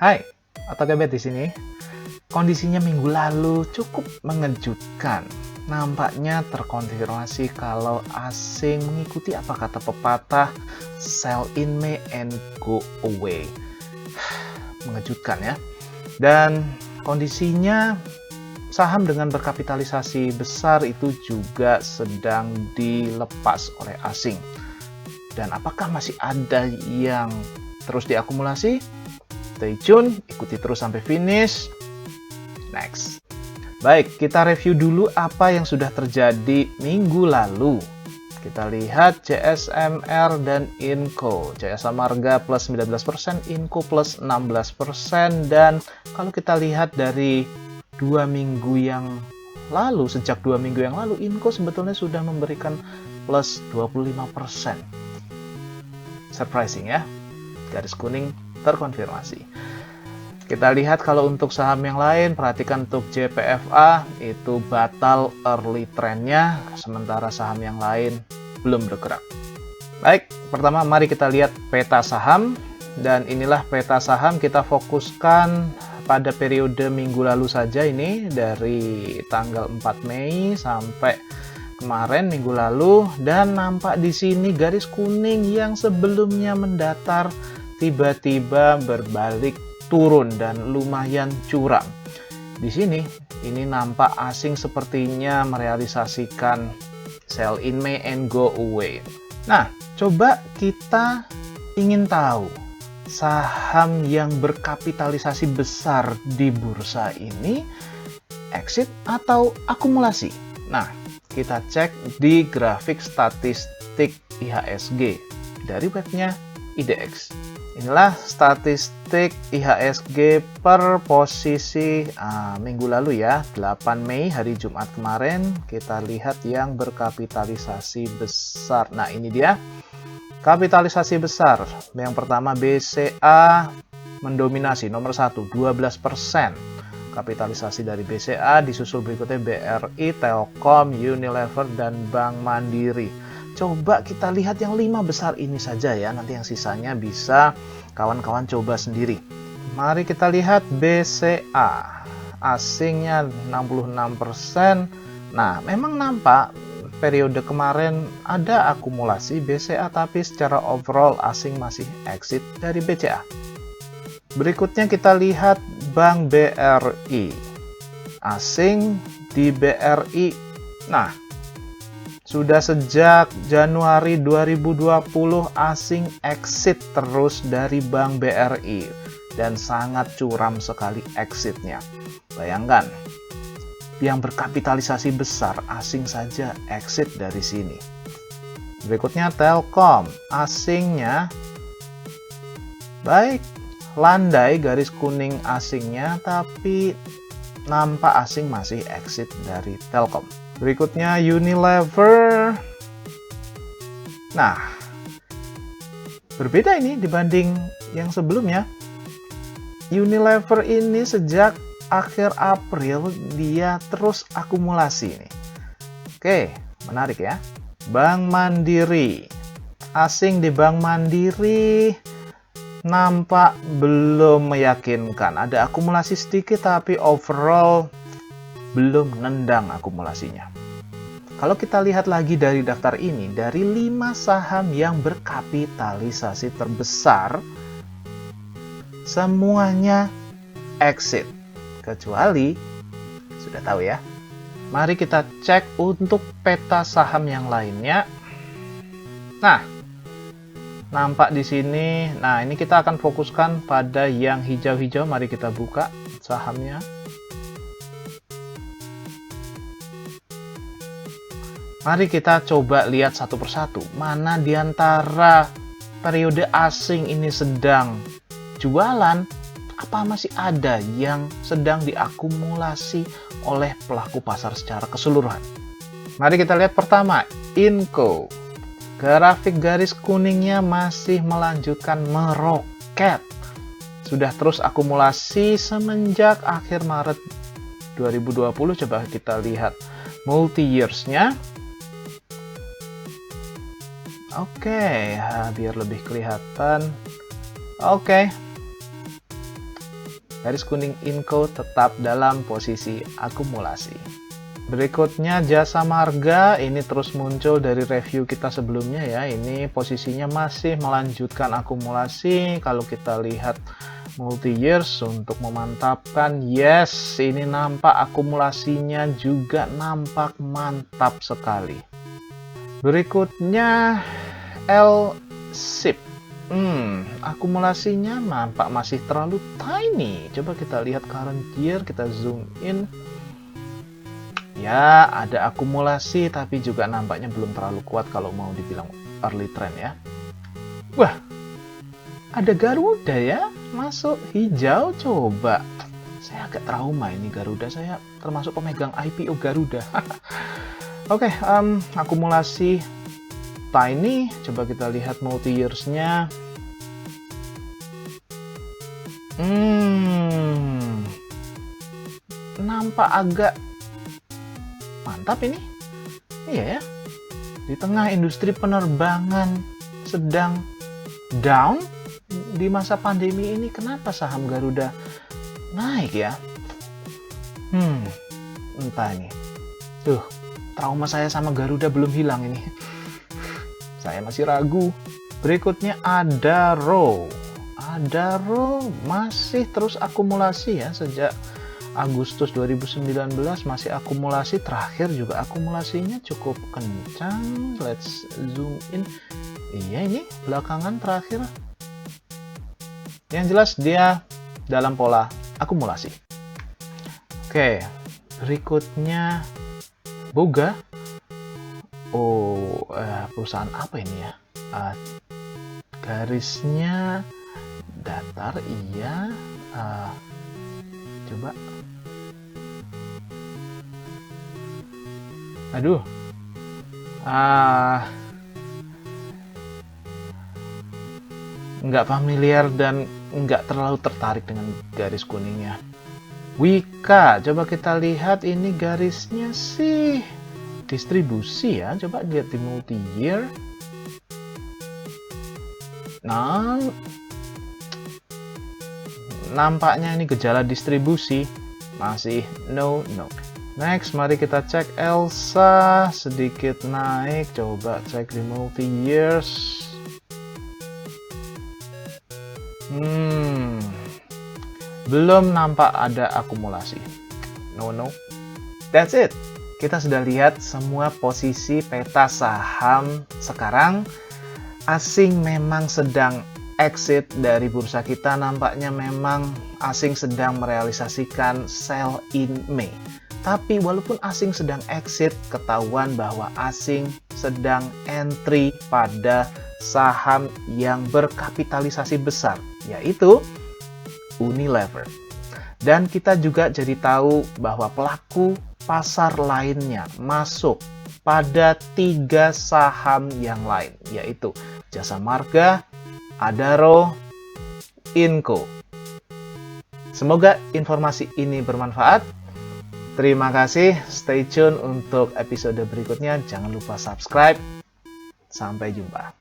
Hai, Otak Gebet di sini. Kondisinya minggu lalu cukup mengejutkan. Nampaknya terkonfirmasi kalau asing mengikuti apa kata pepatah, sell in May and go away. Mengejutkan ya. Dan kondisinya saham dengan berkapitalisasi besar itu juga sedang dilepas oleh asing. Dan apakah masih ada yang terus diakumulasi? Stay tune, ikuti terus sampai finish. Next. Baik, kita review dulu apa yang sudah terjadi minggu lalu. Kita lihat CSMR dan Inco. CSA Marga plus 19%, Inco plus 16%. Dan kalau kita lihat dari 2 minggu yang lalu, sejak 2 minggu yang lalu, Inco sebetulnya sudah memberikan plus 25%. Surprising ya, garis kuning terkonfirmasi. Kita lihat kalau untuk saham yang lain, perhatikan untuk JPFA itu batal early trendnya, sementara saham yang lain belum bergerak. Baik, pertama mari kita lihat peta saham, dan inilah peta saham. Kita fokuskan pada periode minggu lalu saja, ini dari tanggal 4 Mei sampai kemarin minggu lalu, dan nampak di sini garis kuning yang sebelumnya mendatar tiba-tiba berbalik turun dan lumayan curam. Di sini ini nampak asing sepertinya merealisasikan sell in May and go away. Nah, coba kita ingin tahu saham yang berkapitalisasi besar di bursa ini exit atau akumulasi. Nah, kita cek di grafik statistik IHSG dari webnya IDX. Inilah statistik IHSG per posisi minggu lalu ya, 8 Mei hari Jumat kemarin. Kita lihat yang berkapitalisasi besar. Nah, ini dia kapitalisasi besar. Yang pertama BCA mendominasi nomor 1, 12%. Kapitalisasi dari BCA, disusul berikutnya BRI, Telkom, Unilever, dan Bank Mandiri. Coba kita lihat yang 5 besar ini saja ya, nanti yang sisanya bisa kawan-kawan coba sendiri. Mari kita lihat BCA, asingnya 66%. Nah, memang nampak periode kemarin ada akumulasi BCA, tapi secara overall asing masih exit dari BCA. Berikutnya kita lihat Bank BRI, asing di BRI. Nah, sudah sejak Januari 2020 asing exit terus dari Bank BRI dan sangat curam sekali exitnya. Bayangkan, yang berkapitalisasi besar asing saja exit dari sini. Berikutnya Telkom, asingnya baik, landai garis kuning asingnya, tapi nampak asing masih exit dari Telkom. Berikutnya Unilever. Nah, berbeda ini dibanding yang sebelumnya. Unilever ini sejak akhir April dia terus akumulasi ini. Oke, menarik ya. Bank Mandiri. Asing di Bank Mandiri nampak belum meyakinkan. Ada akumulasi sedikit tapi overall belum nendang akumulasinya. Kalau kita lihat lagi dari daftar ini, dari 5 saham yang berkapitalisasi terbesar, semuanya exit. Kecuali, sudah tahu ya. Mari kita cek untuk peta saham yang lainnya. Nah, nampak di sini. Nah, ini kita akan fokuskan pada yang hijau-hijau. Mari kita buka sahamnya. Mari kita coba lihat satu persatu, mana di antara periode asing ini sedang jualan, apa masih ada yang sedang diakumulasi oleh pelaku pasar secara keseluruhan. Mari kita lihat pertama, Inco. Grafik garis kuningnya masih melanjutkan meroket. Sudah terus akumulasi semenjak akhir Maret 2020. Coba kita lihat multi years-nya. Oke, biar lebih kelihatan. Oke. garis kuning Inco tetap dalam posisi akumulasi. Berikutnya Jasa Marga, ini terus muncul dari review kita sebelumnya ya. Ini posisinya masih melanjutkan akumulasi. Kalau kita lihat multi years untuk memantapkan, yes, ini nampak akumulasinya juga nampak mantap sekali. Berikutnya L-SIP, akumulasinya nampak masih terlalu tiny. Coba kita lihat current year, kita zoom in. Ya, ada akumulasi tapi juga nampaknya belum terlalu kuat kalau mau dibilang early trend ya. Wah, ada Garuda ya, masuk hijau. Coba, saya agak trauma ini Garuda, saya termasuk pemegang IPO Garuda. Oke, akumulasi tiny. Coba kita lihat multi years-nya. Nampak agak mantap ini. Iya ya. Di tengah industri penerbangan sedang down di masa pandemi ini, kenapa saham Garuda naik ya? Entah ini. Tuh, trauma saya sama Garuda belum hilang ini. Saya masih ragu. Berikutnya Adaro. Adaro masih terus akumulasi ya, sejak Agustus 2019 masih akumulasi, terakhir juga akumulasinya cukup kencang. Let's zoom in. Iya, ini belakangan terakhir. Yang jelas dia dalam pola akumulasi. Oke, berikutnya Boga. Oh, perusahaan apa ini ya? Garisnya datar, iya. Coba. Aduh. Nggak familiar dan nggak terlalu tertarik dengan garis kuningnya. Wika, coba kita lihat ini garisnya sih distribusi ya. Coba lihat di multi year. Nah, nampaknya ini gejala distribusi. Masih no. Next, mari kita cek Elsa, sedikit naik. Coba cek di multi years. Belum nampak ada akumulasi. No. That's it. Kita sudah lihat semua posisi peta saham sekarang. Asing memang sedang exit dari bursa kita. Nampaknya memang asing sedang merealisasikan sell in May. Tapi walaupun asing sedang exit, ketahuan bahwa asing sedang entry pada saham yang berkapitalisasi besar, yaitu Unilever. Dan kita juga jadi tahu bahwa pelaku pasar lainnya masuk pada 3 saham yang lain, yaitu Jasa Marga, Adaro, Inco. Semoga informasi ini bermanfaat. Terima kasih, stay tune untuk episode berikutnya. Jangan lupa subscribe. Sampai jumpa.